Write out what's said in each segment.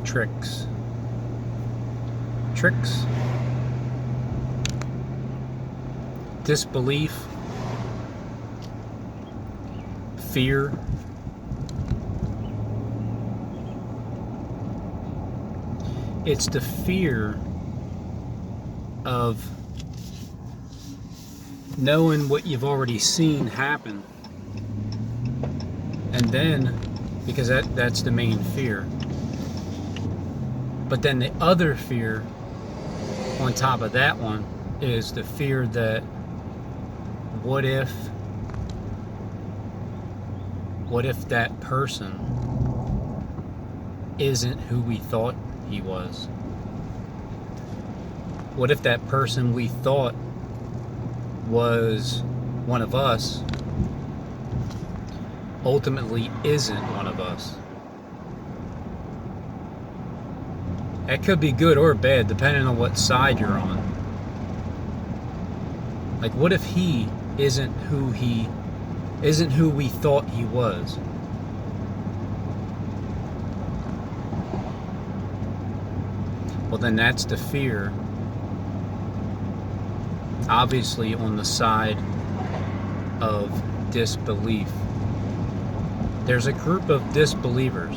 tricks. Tricks, disbelief, fear, it's the fear of knowing what you've already seen happen, and then because that's the main fear, but then the other fear on top of that one is the fear that what if that person isn't who we thought he was? What if that person we thought was one of us ultimately isn't one of us? That could be good or bad depending on what side you're on. Like, what if he isn't who we thought he was? Well, then that's the fear, obviously on the side of disbelief. There's a group of disbelievers.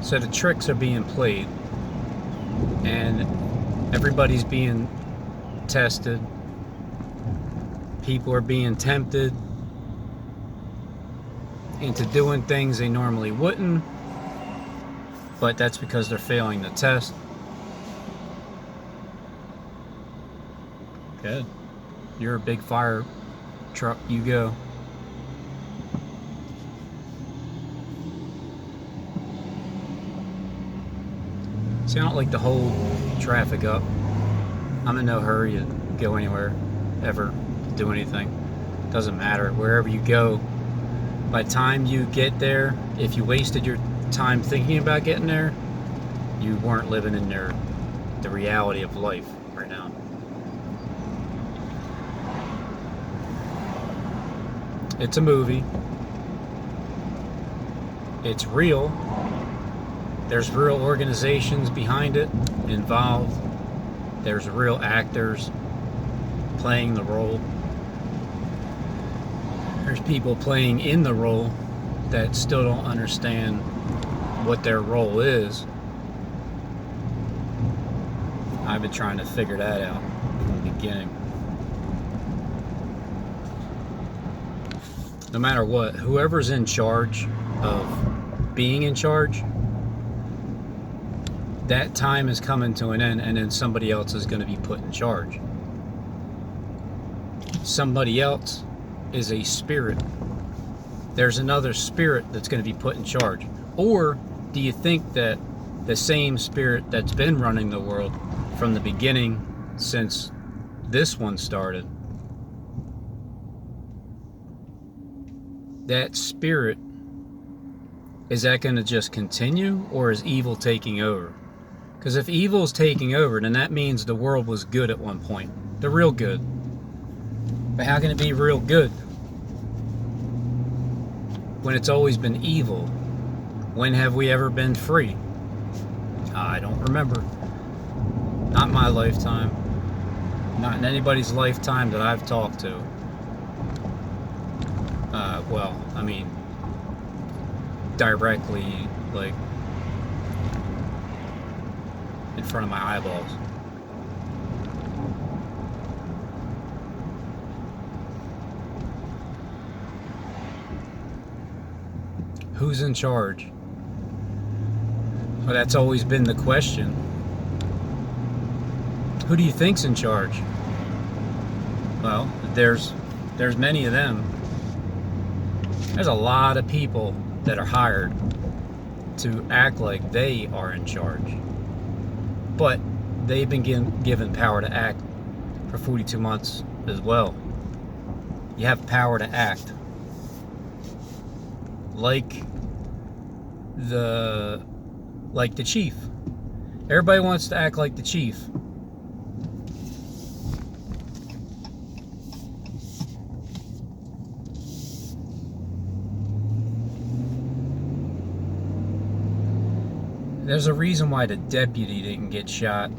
So the tricks are being played, and everybody's being tested. People are being tempted into doing things they normally wouldn't, but that's because they're failing the test. Good. You're a big fire truck, you go. See, I don't like to hold traffic up. I'm in no hurry to go anywhere, ever, do anything. Doesn't matter. Wherever you go, by the time you get there, if you wasted your time thinking about getting there, you weren't living in the reality of life right now. It's a movie. It's real. There's real organizations behind it, involved. There's real actors playing the role. There's people playing in the role that still don't understand what their role is. I've been trying to figure that out from the beginning. No matter what, whoever's in charge of being in charge, that time is coming to an end, and then somebody else is going to be put in charge. Somebody else is a spirit. There's another spirit that's going to be put in charge. Or do you think that the same spirit that's been running the world from the beginning since this one started, that spirit, is that going to just continue, or is evil taking over? Because if evil is taking over, then that means the world was good at one point. The real good. But how can it be real good when it's always been evil? When have we ever been free? I don't remember. Not in my lifetime. Not in anybody's lifetime that I've talked to. Well, I mean, directly, like, in front of my eyeballs. Who's in charge? Well, that's always been the question. Who do you think's in charge? Well, there's many of them. There's a lot of people that are hired to act like they are in charge. But they've been given power to act for 42 months as well. You have power to act. Like the chief. Everybody wants to act like the chief. There's a reason why the deputy didn't get shot.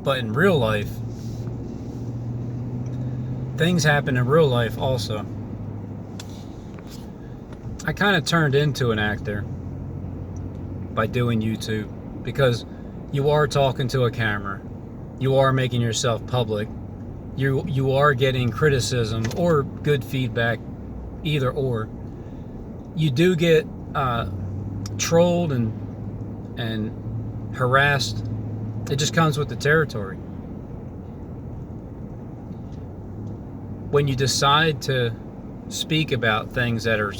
But in real life, things happen in real life also. I kind of turned into an actor by doing YouTube, because you are talking to a camera, you are making yourself public, you are getting criticism or good feedback, either or. You do get trolled and harassed. It just comes with the territory. When you decide to speak about things that are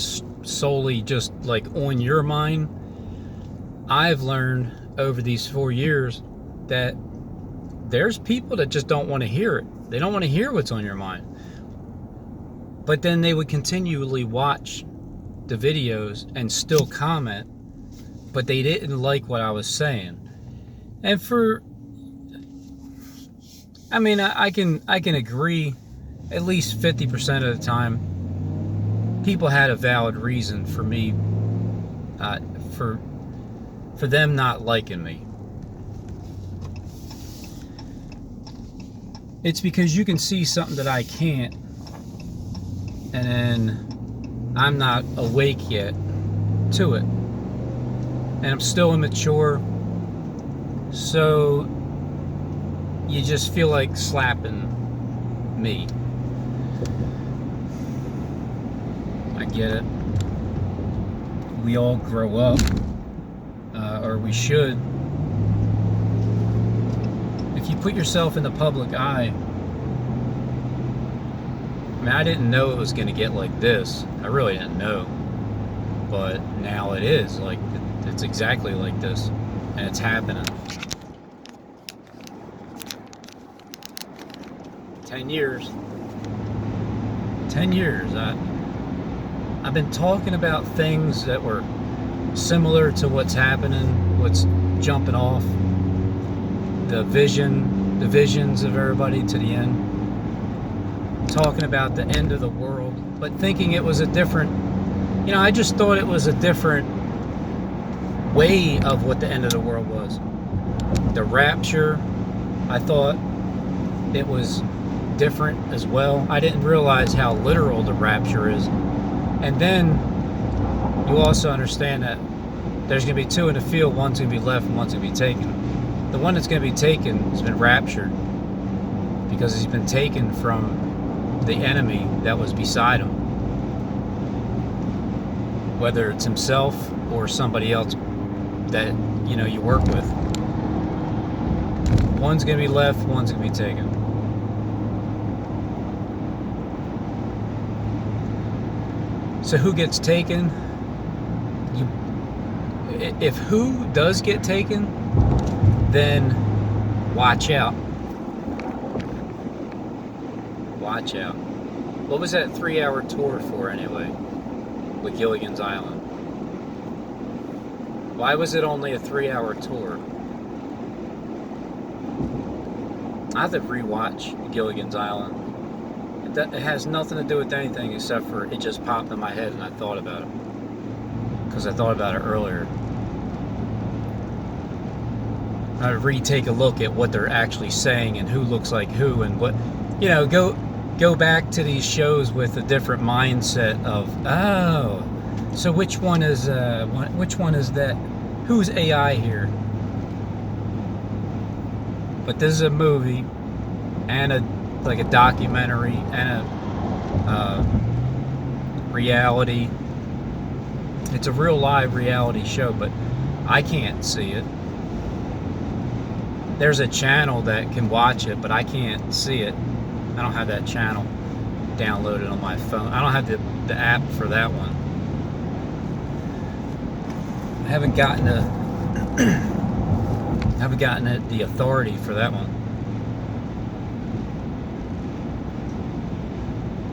solely just like on your mind, I've learned over these 4 years that there's people that just don't want to hear it. They don't want to hear what's on your mind. But then they would continually watch the videos and still comment, but they didn't like what I was saying. And I can agree at least 50% of the time people had a valid reason for me, for them not liking me. It's because you can see something that I can't, and then I'm not awake yet to it, and I'm still immature, so you just feel like slapping me. I get it. We all grow up, or we should. If you put yourself in the public eye, I didn't know it was going to get like this. I really didn't know. But now it is. Like, it's exactly like this. And it's happening. 10 years. 10 years. I've been talking about things that were similar to what's happening, what's jumping off, the visions of everybody to the end. Talking about the end of the world, but thinking it was a different, I just thought it was a different way of what the end of the world was. The rapture, I thought it was different as well. I didn't realize how literal the rapture is. And then you also understand that there's going to be two in the field, one's going to be left and one's going to be taken. The one that's going to be taken has been raptured because he's been taken from the enemy that was beside him, whether it's himself or somebody else that you work with. One's gonna be left, one's gonna be taken. So who gets taken? If who does get taken, then watch out. Watch out. What was that 3-hour tour for anyway? With Gilligan's Island? Why was it only a 3-hour tour? I have to rewatch Gilligan's Island. It has nothing to do with anything except for it just popped in my head and I thought about it. Because I thought about it earlier. I'd retake a look at what they're actually saying and who looks like who and what, go back to these shows with a different mindset of, oh, so which one is that? Who's AI here? But this is a movie and a documentary and a reality. It's a real live reality show, but I can't see it. There's a channel that can watch it, but I can't see it. I don't have that channel downloaded on my phone. I don't have the app for that one. I haven't gotten the authority for that one.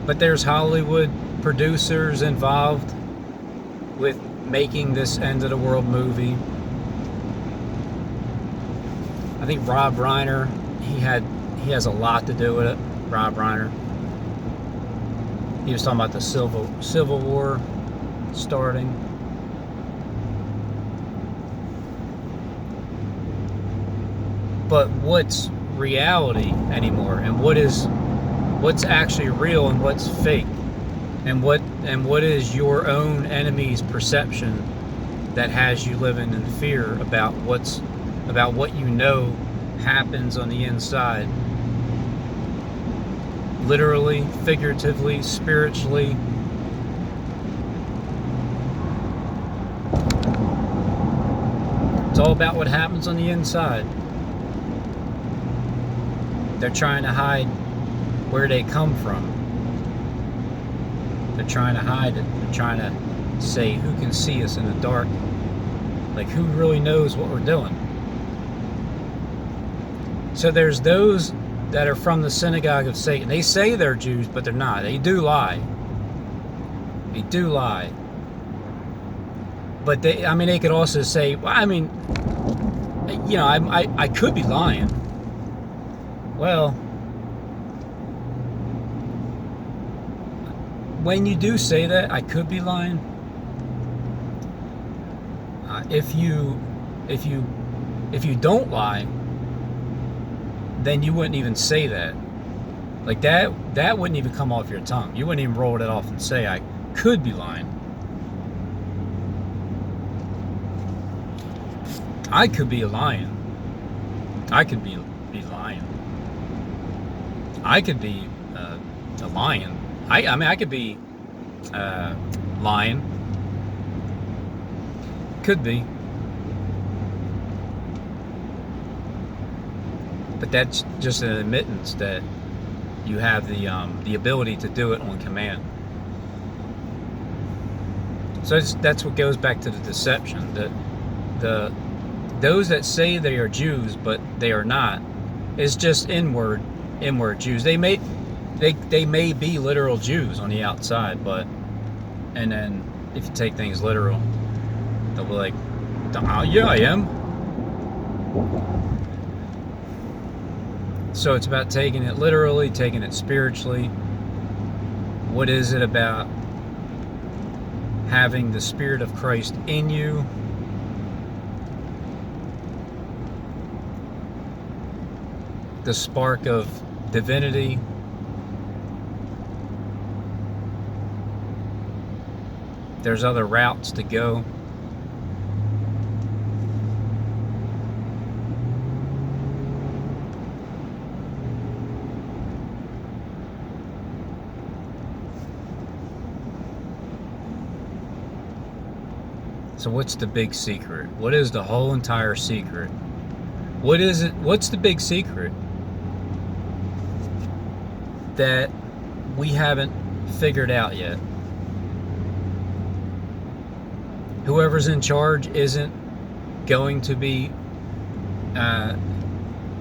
But there's Hollywood producers involved with making this end of the world movie. I think Rob Reiner, he has a lot to do with it. Rob Reiner. He was talking about the Civil War starting. But what's reality anymore, and what's actually real and what's fake, and what is your own enemy's perception that has you living in fear about what you know happens on the inside, literally, figuratively, spiritually. It's all about what happens on the inside. They're trying to hide where they come from. They're trying to hide it. They're trying to say, who can see us in the dark? Like, who really knows what we're doing? So there's those that are from the synagogue of Satan. They say they're Jews, but they're not. They do lie. They do lie. But they could also say, well, I could be lying. Well, when you do say that, I could be lying. If you don't lie, then you wouldn't even say that. Like that wouldn't even come off your tongue. You wouldn't even roll it off and say, I could be lying. I could be lying. I could be lying. I could be a lion. I could be lying. Could be. But that's just an admittance that you have the ability to do it on command. So that's what goes back to the deception. Those that say they are Jews but they are not is just inward Jews. They may be literal Jews on the outside, and then if you take things literal, they'll be like, oh, yeah, I am. So it's about taking it literally, taking it spiritually. What is it about having the Spirit of Christ in you? The spark of divinity. There's other routes to go. So what's the big secret? What is the whole entire secret? What is it? What's the big secret that we haven't figured out yet? Whoever's in charge isn't going to be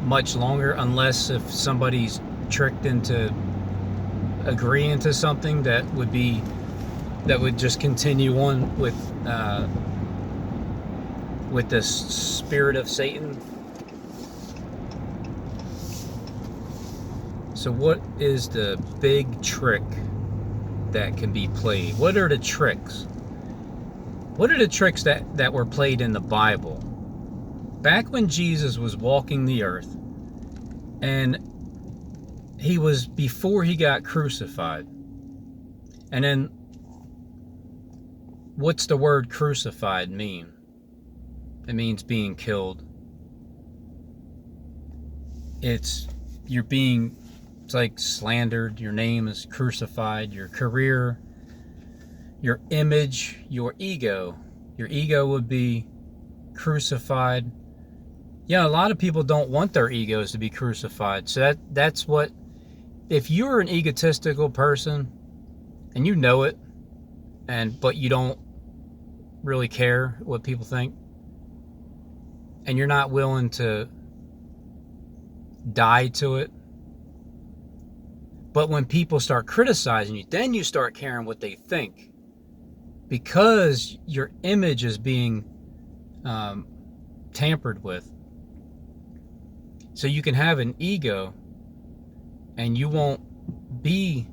much longer, unless if somebody's tricked into agreeing to something that would just continue on with the spirit of Satan. So what is the big trick that can be played? What are the tricks? What are the tricks that were played in the Bible? Back when Jesus was walking the earth, and he was before he got crucified. And then what's the word crucified mean? It means being killed. It's like slandered. Your name is crucified. Your career, your image, your ego. Your ego would be crucified. Yeah, a lot of people don't want their egos to be crucified. So that's what, if you're an egotistical person and you know it, but you don't really care what people think, and you're not willing to die to it, but when people start criticizing you, then you start caring what they think, because your image is being tampered with. So you can have an ego and you won't be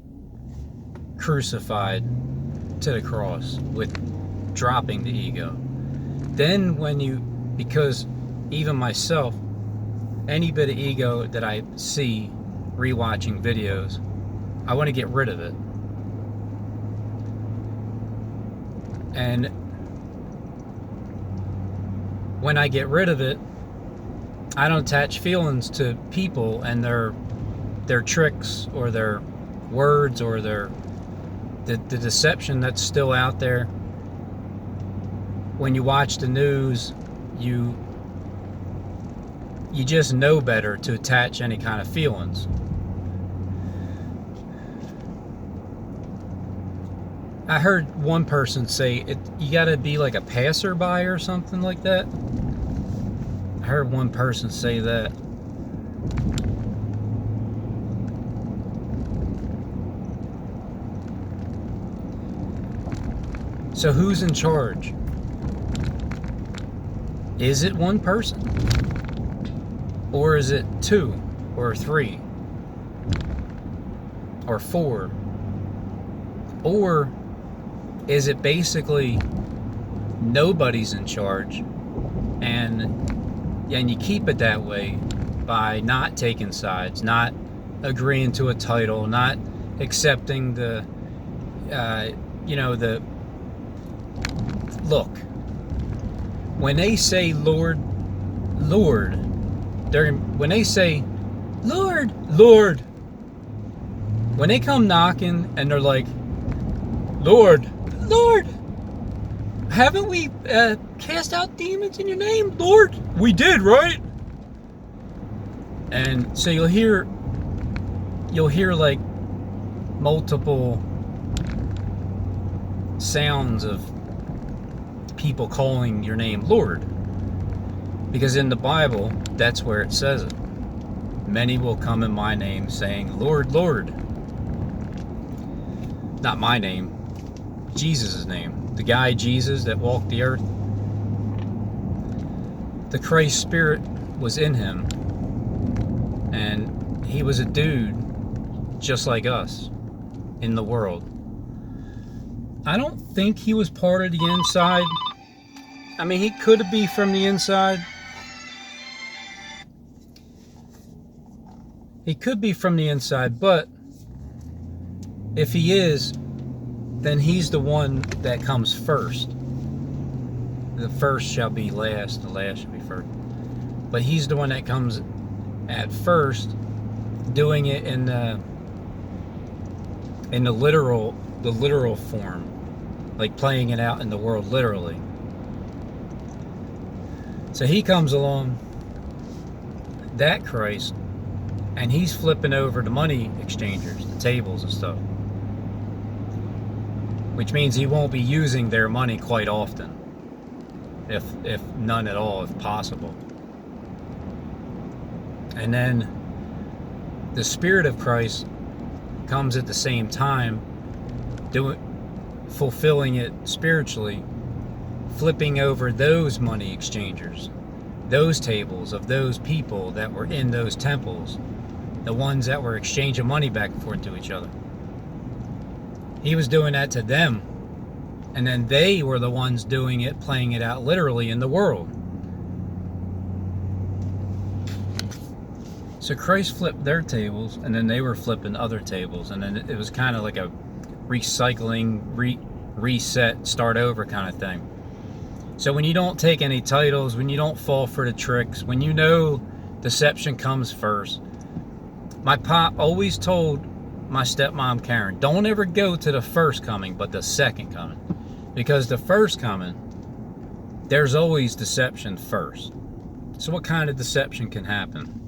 crucified to the cross with dropping the ego. Then because even myself, any bit of ego that I see rewatching videos, I want to get rid of it. And when I get rid of it, I don't attach feelings to people and their tricks or their words or the deception that's still out there. When you watch the news, you just know better to attach any kind of feelings. I heard one person say you gotta be like a passerby or something like that. I heard one person say that. So who's in charge? Is it one person? Or is it 2 or 3 or 4? Or is it basically nobody's in charge and you keep it that way by not taking sides, not agreeing to a title, not accepting the look, when they say Lord, when they say Lord, when they come knocking and they're like, Lord, haven't we cast out demons in your name, Lord? We did, right? And so you'll hear like multiple sounds of people calling your name Lord, because in the Bible that's where it says it. Many will come in my name saying, Lord, Lord. Not my name, Jesus' name. The guy Jesus that walked the earth, the Christ Spirit was in him, and he was a dude just like us in the world. I don't think he was part of the inside. I mean, he could be from the inside. He could be from the inside, but if he is, then he's the one that comes first. The first shall be last, the last shall be first. But he's the one that comes at first, doing it in the literal form, like playing it out in the world literally. So he comes along, that Christ, and he's flipping over the money exchangers, the tables and stuff. Which means he won't be using their money quite often, if none at all, if possible. And then the Spirit of Christ comes at the same time, fulfilling it spiritually, flipping over those money exchangers, those tables of those people that were in those temples, the ones that were exchanging money back and forth to each other. He was doing that to them, and then they were the ones doing it, playing it out literally in the world. So Christ flipped their tables, and then they were flipping other tables, and then it was kind of like a recycling, reset, start over kind of thing. So when you don't take any titles, when you don't fall for the tricks, when you know deception comes first. My pop always told my stepmom Karen, don't ever go to the first coming, but the second coming. Because the first coming, there's always deception first. So what kind of deception can happen?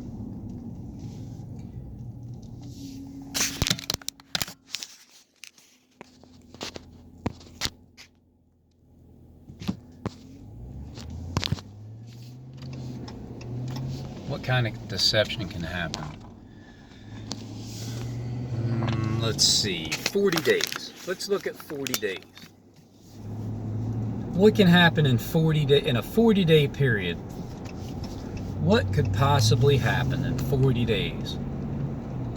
What kind of deception can happen? Let's see, 40 days. Let's look at 40 days. What can happen in a 40-day period? What could possibly happen in 40 days?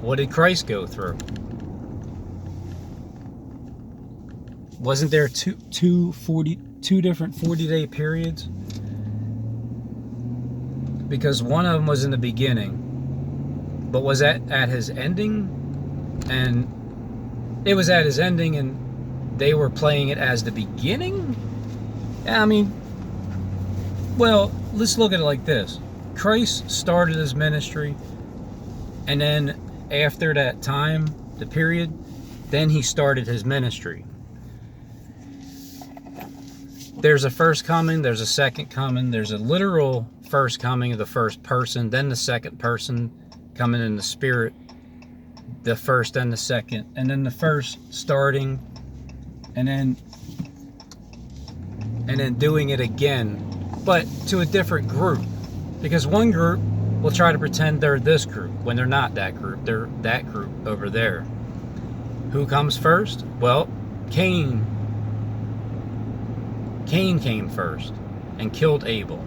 What did Christ go through? Wasn't there two different 40-day periods? Because one of them was in the beginning, but was that at his ending? And it was at his ending, and they were playing it as the beginning? I mean, well, let's look at it like this. Christ started his ministry, and then after that time, the period, then he started his ministry. There's a first coming, there's a second coming, there's a literal first coming of the first person, then the second person coming in the spirit, the first and the second, and then the first starting, and then doing it again, but to a different group. Because one group will try to pretend they're this group when they're not that group. They're that group over there. Who comes first? Well, Cain came first and killed Abel.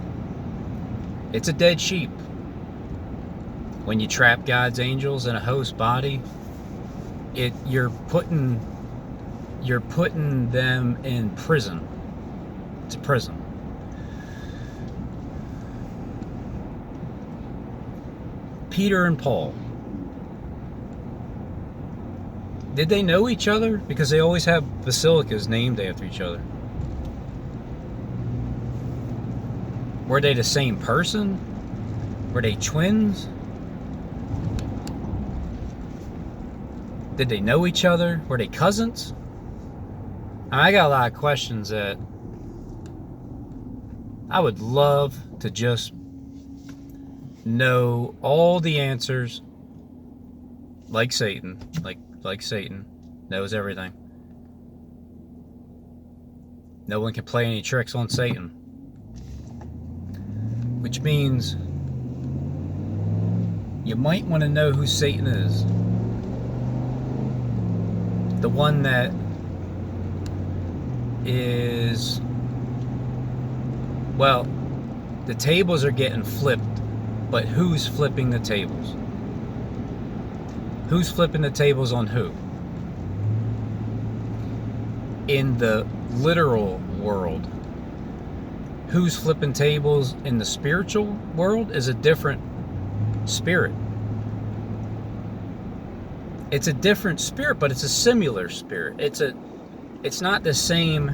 It's a dead sheep. When you trap God's angels in a host body, you're putting them in prison. It's a prison. Peter and Paul. Did they know each other? Because they always have basilicas named after each other. Were they the same person? Were they twins? Did they know each other? Were they cousins? I got a lot of questions that I would love to just know all the answers, like Satan, like Satan knows everything. No one can play any tricks on Satan, which means you might want to know who Satan is. The one that is, well, the tables are getting flipped, but who's flipping the tables? Who's flipping the tables on who? In the literal world, who's flipping tables in the spiritual world is a different spirit. It's a different spirit, but it's a similar spirit. It's not the same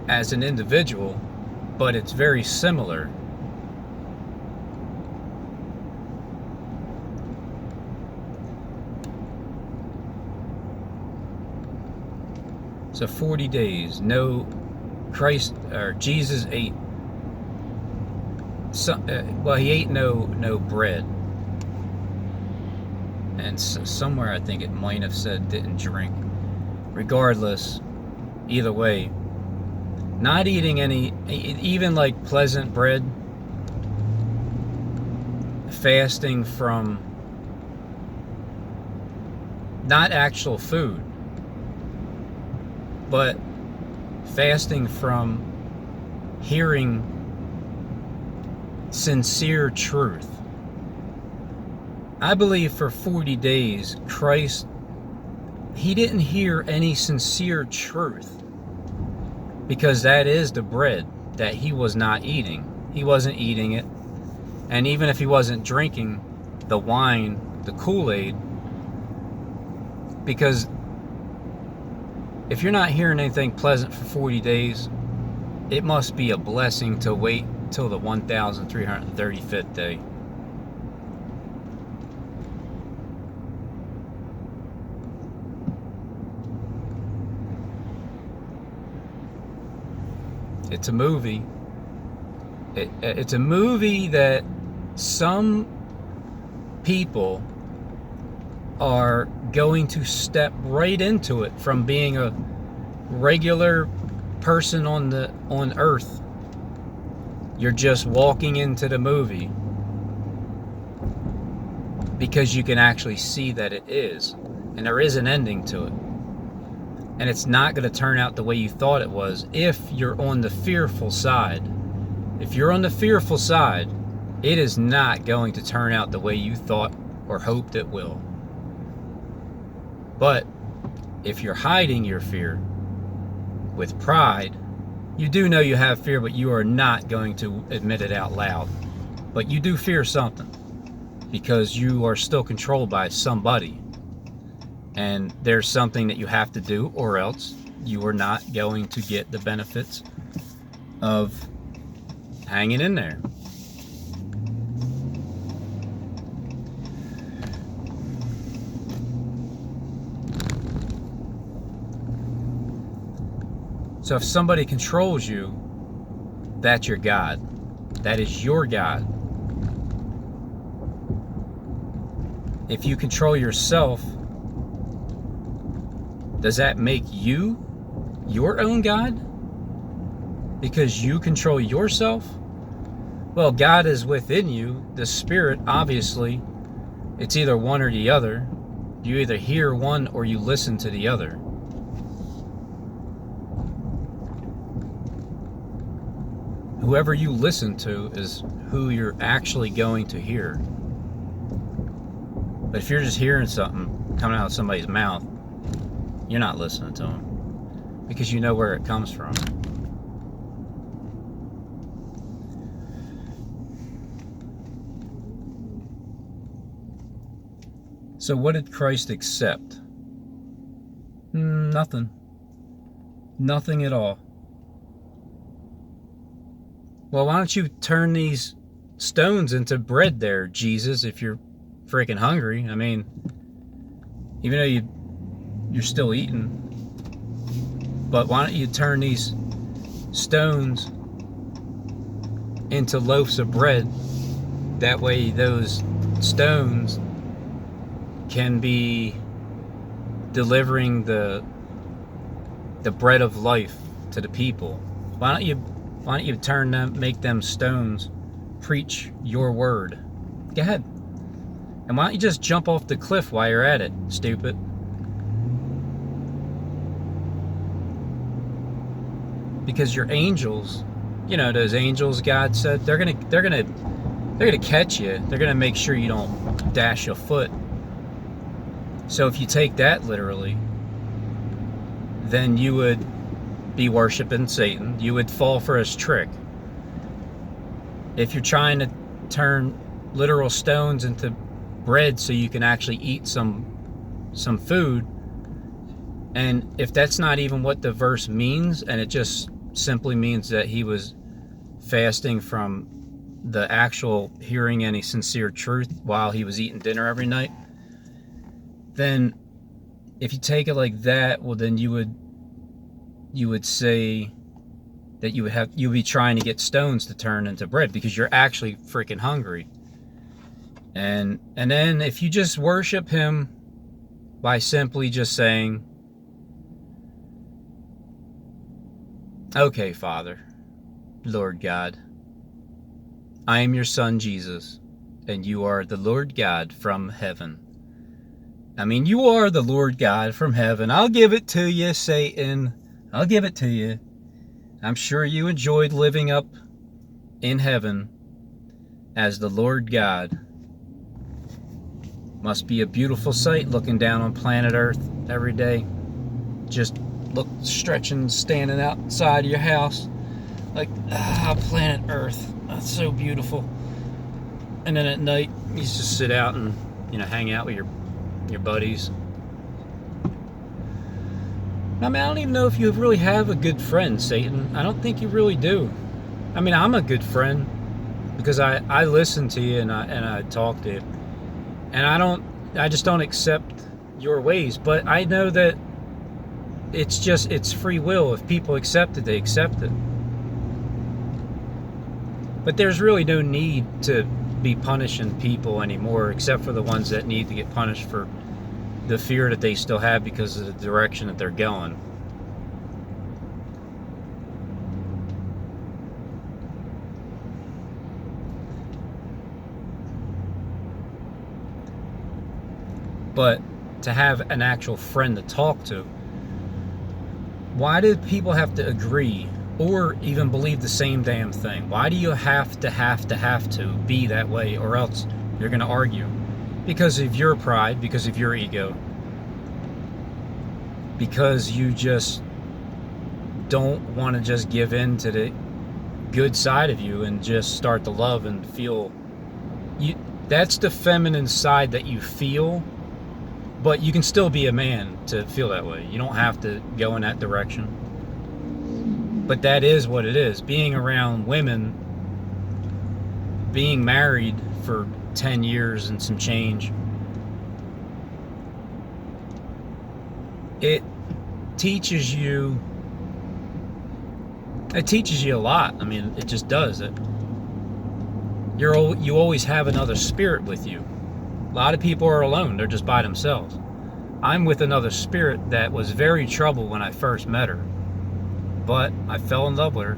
as an individual, but it's very similar. So 40 days, no Christ or Jesus ate. He ate no bread, and somewhere I think it might have said didn't drink. Regardless, either way, not eating any, even like pleasant bread, fasting from not actual food, but fasting from hearing sincere truth. I believe for 40 days, Christ, he didn't hear any sincere truth, because that is the bread that he was not eating. He wasn't eating it. And even if he wasn't drinking the wine, the Kool-Aid, because if you're not hearing anything pleasant for 40 days, it must be a blessing to wait till the 1335th day. It's a movie. It's a movie that some people are going to step right into it from being a regular person on earth. You're just walking into the movie because you can actually see that it is, and there is an ending to it, and it's not going to turn out the way you thought it was if you're on the fearful side. If you're on the fearful side, it is not going to turn out the way you thought or hoped it will. But if you're hiding your fear with pride, you do know you have fear, but you are not going to admit it out loud. But you do fear something because you are still controlled by somebody. And there's something that you have to do, or else you are not going to get the benefits of hanging in there. So if somebody controls you, that's your God. That is your God. If you control yourself, does that make you your own God? Because you control yourself? Well, God is within you. The Spirit, obviously, it's either one or the other. You either hear one or you listen to the other. Whoever you listen to is who you're actually going to hear. But if you're just hearing something coming out of somebody's mouth, you're not listening to them because you know where it comes from. So what did Christ accept? Nothing. Nothing at all. Well, why don't you turn these stones into bread there, Jesus, if you're freaking hungry? I mean, even though you're still eating, but why don't you turn these stones into loaves of bread? That way those stones can be delivering the bread of life to the people. Why don't you turn them, make them stones, preach your word? Go ahead. And why don't you just jump off the cliff while you're at it, stupid? Because your angels, you know, those angels God said, they're gonna catch you. They're gonna make sure you don't dash a foot. So if you take that literally, then you would be worshiping Satan. You would fall for his trick. If you're trying to turn literal stones into bread so you can actually eat some food, and if that's not even what the verse means, and it just simply means that he was fasting from the actual hearing any sincere truth while he was eating dinner every night, then if you take it like that, well, then you would say that you'd be trying to get stones to turn into bread because you're actually freaking hungry. And then if you just worship him by simply just saying, okay, Father, Lord God, I am your son Jesus, and you are the Lord God from heaven. I mean, you are the Lord God from heaven. I'll give it to you, Satan. I'll give it to you. I'm sure you enjoyed living up in heaven as the Lord God. Must be a beautiful sight looking down on planet Earth every day. Just stretching, standing outside of your house. Like, planet Earth. That's so beautiful. And then at night, you just sit out and, hang out with your buddies. I mean, I don't even know if you really have a good friend, Satan. I don't think you really do. I mean, I'm a good friend because I listen to you and I talk to you. And I just don't accept your ways. But I know that it's free will. If people accept it, they accept it. But there's really no need to be punishing people anymore, except for the ones that need to get punished for the fear that they still have because of the direction that they're going. But to have an actual friend to talk to, why do people have to agree or even believe the same damn thing? Why do you have to be that way, or else you're going to argue? Because of your pride, because of your ego. because you just don't want to just give in to the good side of you and just start to love and feel you. That's the feminine side that you feel, but you can still be a man to feel that way. You don't have to go in that direction. But that is what it is. Being around women, being married for 10 years and some change, it teaches you a lot. I mean, it just does. You always have another spirit with you. A lot of people are alone. They're just by themselves. I'm with another spirit that was very troubled when I first met her. But I fell in love with her.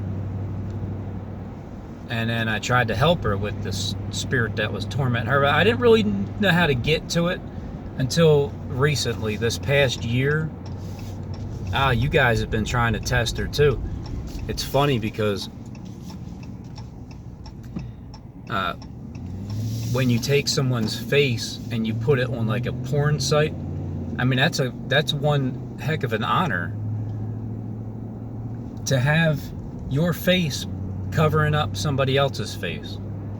And then I tried to help her with this spirit that was tormenting her. But I didn't really know how to get to it until recently, this past year. You guys have been trying to test her too. It's funny because when you take someone's face and you put it on like a porn site, I mean, that's one heck of an honor to have your face covering up somebody else's face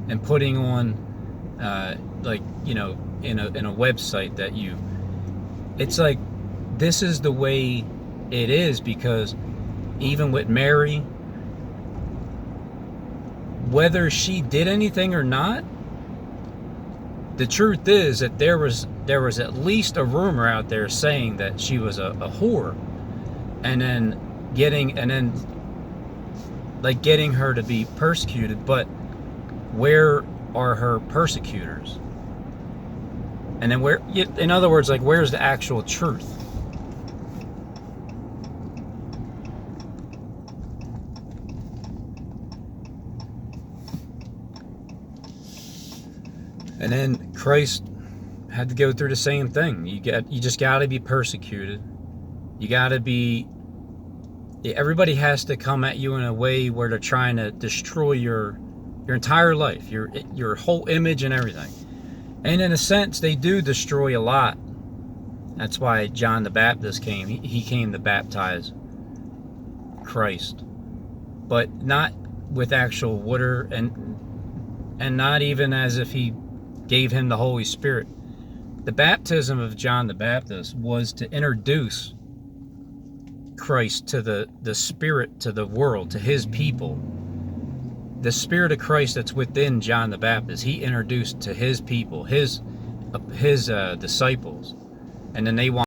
and putting on like, you know, in a website that it's like, this is the way it is. Because even with Mary, whether she did anything or not, the truth is that there was at least a rumor out there saying that she was a whore, and then getting her to be persecuted. But where are her persecutors? And then in other words, like, where's the actual truth? And then Christ had to go through the same thing. You just got to be persecuted. You got to be. Everybody has to come at you in a way where they're trying to destroy your entire life, your whole image and everything. And in a sense, they do destroy a lot. That's why John the Baptist came. He came to baptize Christ, but not with actual water, and not even as if he gave him the Holy Spirit. The baptism of John the Baptist was to introduce Christ to the Spirit, to the world, to his people. The Spirit of Christ that's within John the Baptist, he introduced to his people, his disciples, and then they want